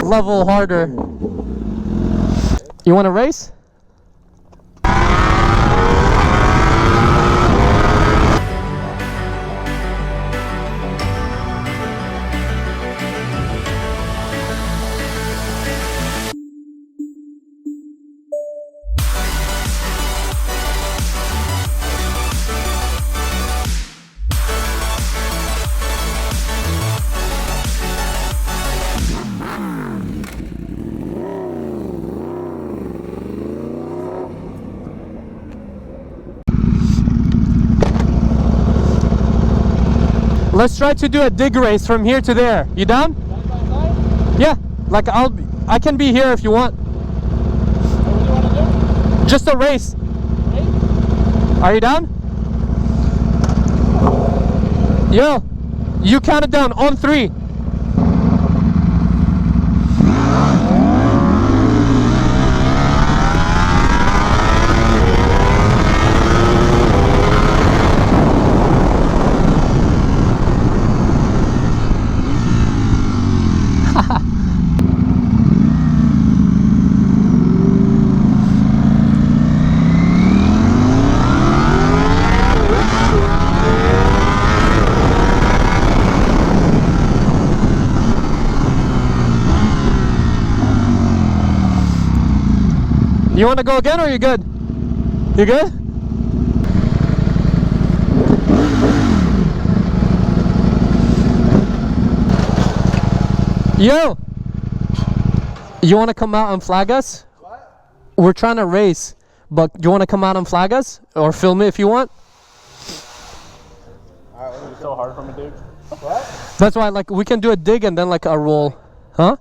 level harder. You want to race? Let's try to do a dig race from here to there. You down? Yeah, like I can be here if you want. What do you want to do? Just a race. Are you down? Yo, you count it down on 3. You want to go again or you good? You good? Yo! You want to come out and flag us? What? We're trying to race, but do you want to come out and flag us? Or film it if you want? Alright, it's so hard from a dig. What? That's why, like, we can do a dig and then like a roll. Huh?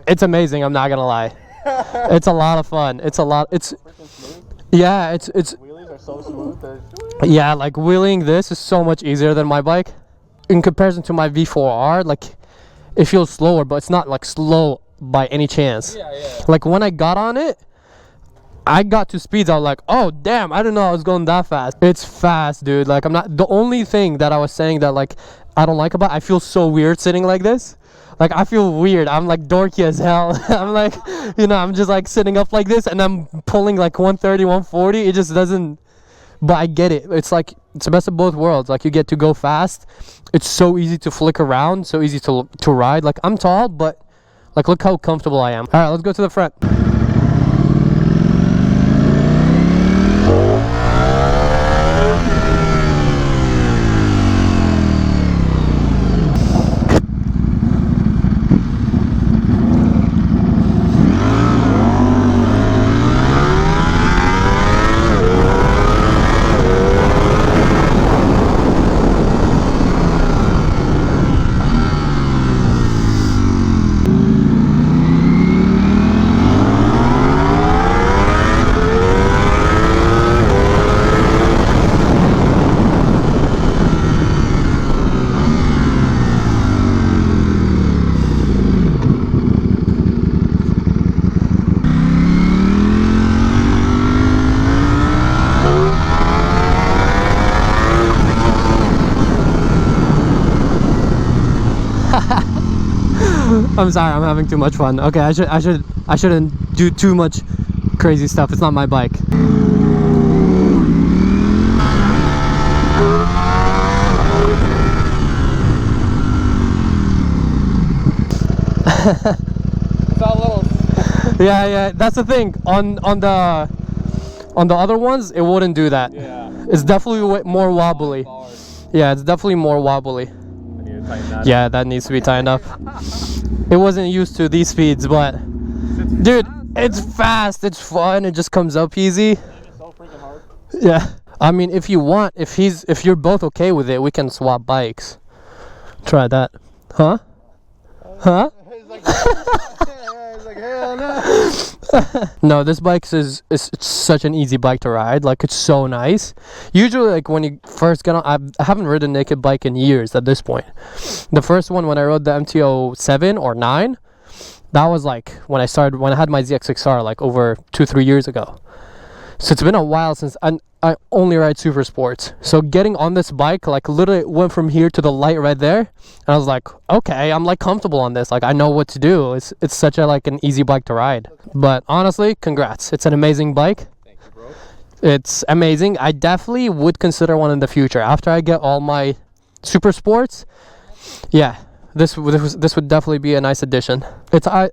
It's amazing, I'm not gonna lie. It's a lot of fun. It's a lot. It's yeah. It's wheelies are so smooth. yeah. Like wheeling this is so much easier than my bike, in comparison to my V4R. Like it feels slower, but it's not like slow by any chance. Yeah. Like when I got on it, I got to speeds. I was like, oh damn! I didn't know I was going that fast. It's fast, dude. Like I'm not. The only thing that I was saying that like I don't like about it, I feel so weird sitting like this. Like I feel weird. I'm like dorky as hell. I'm like, you know, I'm just like sitting up like this and I'm pulling like 130, 140. It just doesn't, but I get it. It's like, it's the best of both worlds. Like you get to go fast. It's so easy to flick around, so easy to ride. Like I'm tall, but like look how comfortable I am. All right, let's go to the front. I'm sorry, I'm having too much fun. Okay, I shouldn't do too much crazy stuff. It's not my bike. It's all little. Yeah, that's the thing. On the other ones, it wouldn't do that. Yeah. It's definitely more wobbly. Yeah, it's definitely more wobbly. I need to tighten that. Yeah, that needs to be tightened up. It wasn't used to these speeds, but dude, it's fast, it's fun, it just comes up easy. It's so freaking hard. Yeah, I mean, if you want, if you're both okay with it, we can swap bikes. Try that. Huh? He's like, hell no. No, this bike is such an easy bike to ride. Like, it's so nice. Usually, like, when you first get on, I haven't ridden a naked bike in years at this point. The first one, when I rode the MTO 7 or 9, that was like when I had my ZX6R, like over 2-3 years ago. So it's been a while since I only ride super sports. So getting on this bike, like literally went from here to the light right there, and I was like, okay, I'm like comfortable on this. Like I know what to do. It's such a like an easy bike to ride. But honestly, congrats. It's an amazing bike. Thank you, bro. It's amazing. I definitely would consider one in the future after I get all my super sports. Yeah. This would definitely be a nice addition.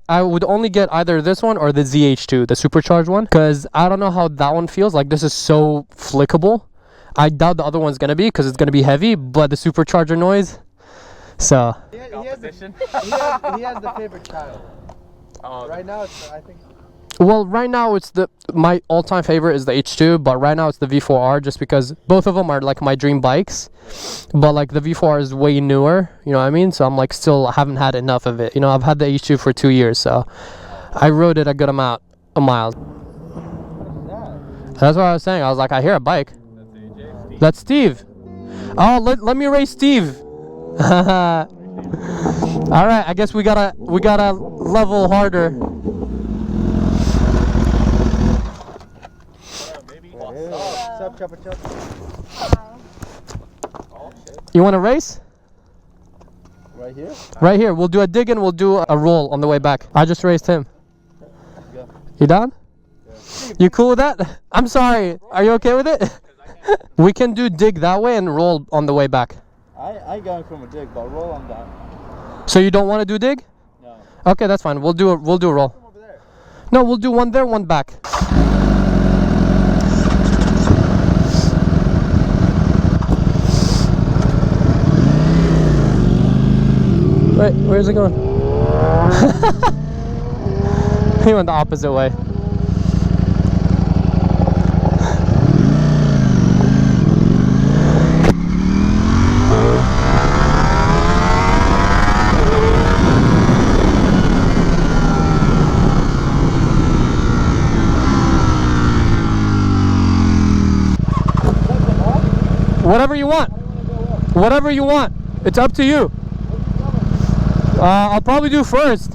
I would only get either this one or the ZH2, the supercharged one, because I don't know how that one feels. Like this is so flickable. I doubt the other one's gonna be because it's gonna be heavy, but the supercharger noise. So He has the favorite child. Right now, it's, I think. well, right now it's my all-time favorite is the H2, but right now it's the V4R just because both of them are like my dream bikes. But like the V4R is way newer, you know what I mean? So I'm like still haven't had enough of it. You know, I've had the H2 for 2 years, so I rode it a good amount of miles. That's what I was saying. I was like, I hear a bike. That's Steve. Oh, let me race Steve. All right, I guess we gotta level harder. You want to race? Right here? Right here. We'll do a dig and we'll do a roll on the way back. I just raced him. You down? Yeah. You cool with that? I'm sorry. Are you okay with it? We can do dig that way and roll on the way back. I going from a dig, but roll on that. So you don't want to do dig? No. Okay, that's fine. We'll do a roll. Come over there. No, we'll do one there, one back. Wait, where's it going? He went the opposite way. Whatever you want. Whatever you want. It's up to you. I'll probably do first.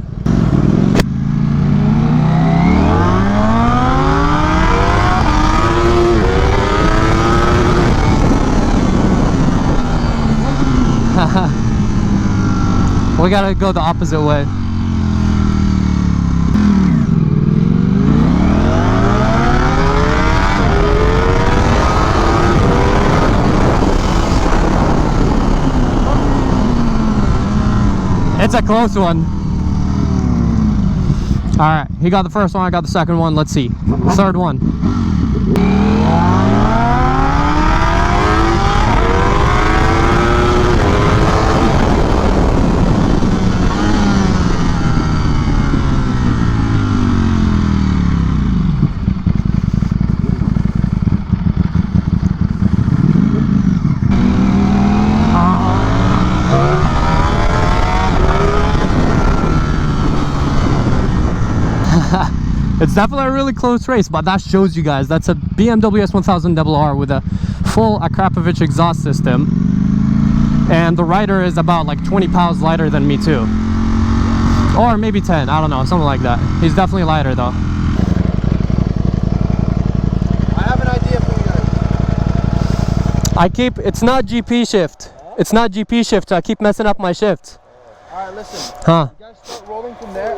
We gotta go the opposite way. It's a close one. All right, he got the first one, I got the second one. Let's see, third one. It's definitely a really close race, but that shows you guys that's a BMW S1000RR with a full Akrapovic exhaust system, and the rider is about like 20 pounds lighter than me too, or maybe 10, I don't know, something like that. He's definitely lighter though. I have an idea for you guys. It's not GP shift. It's not GP shift, so I keep messing up my shifts. Alright, listen. Huh? You guys start rolling from there.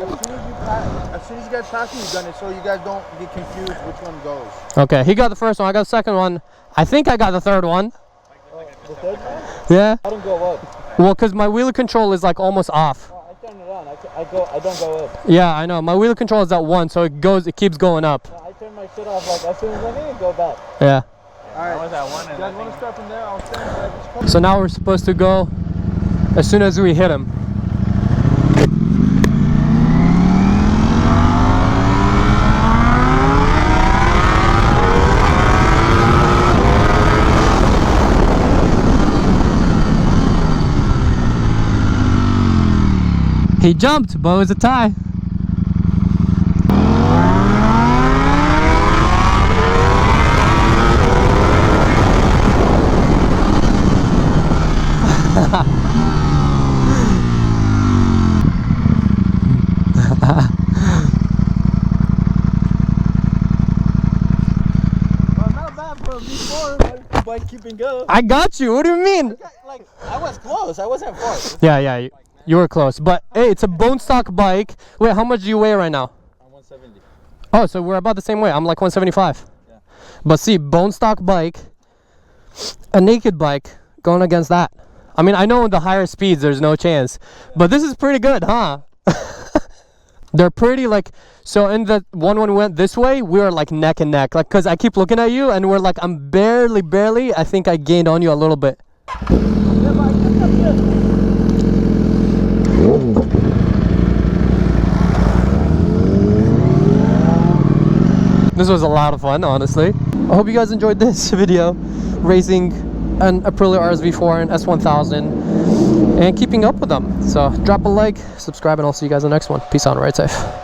As soon as you guys pass me, you've done it, so you guys don't get confused which one goes. Okay, he got the first one, I got the second one. I think I got the third one. The third one? Yeah? I don't go up. Well, because my wheel control is like almost off. No, I turn it on. I don't go up. Yeah, I know. My wheel control is at 1, so it keeps going up. No, I turn my shit off like as soon as I need to go back. Yeah. Alright. I was at 1 and you guys want to start from there? I'll stand. So now we're supposed to go as soon as we hit him. He jumped, but it was a tie. bike keeping up. I got you. What do you mean? Like, I was close. I wasn't far. Yeah, you were close. But hey, it's a bone stock bike. Wait, how much do you weigh right now? I'm 170. Oh, so we're about the same weight. I'm like 175. Yeah. But see, bone stock bike, a naked bike, going against that. I mean, I know in the higher speeds there's no chance, but this is pretty good, huh? They're pretty like, so in the one when we went this way, we were like neck and neck, like, cause I keep looking at you and we're like, I'm barely, I think I gained on you a little bit. This was a lot of fun, honestly. I hope you guys enjoyed this video, racing an Aprilia RS-V4 and S1000 and keeping up with them. So drop a like, subscribe, and I'll see you guys in the next one. Peace out and ride safe.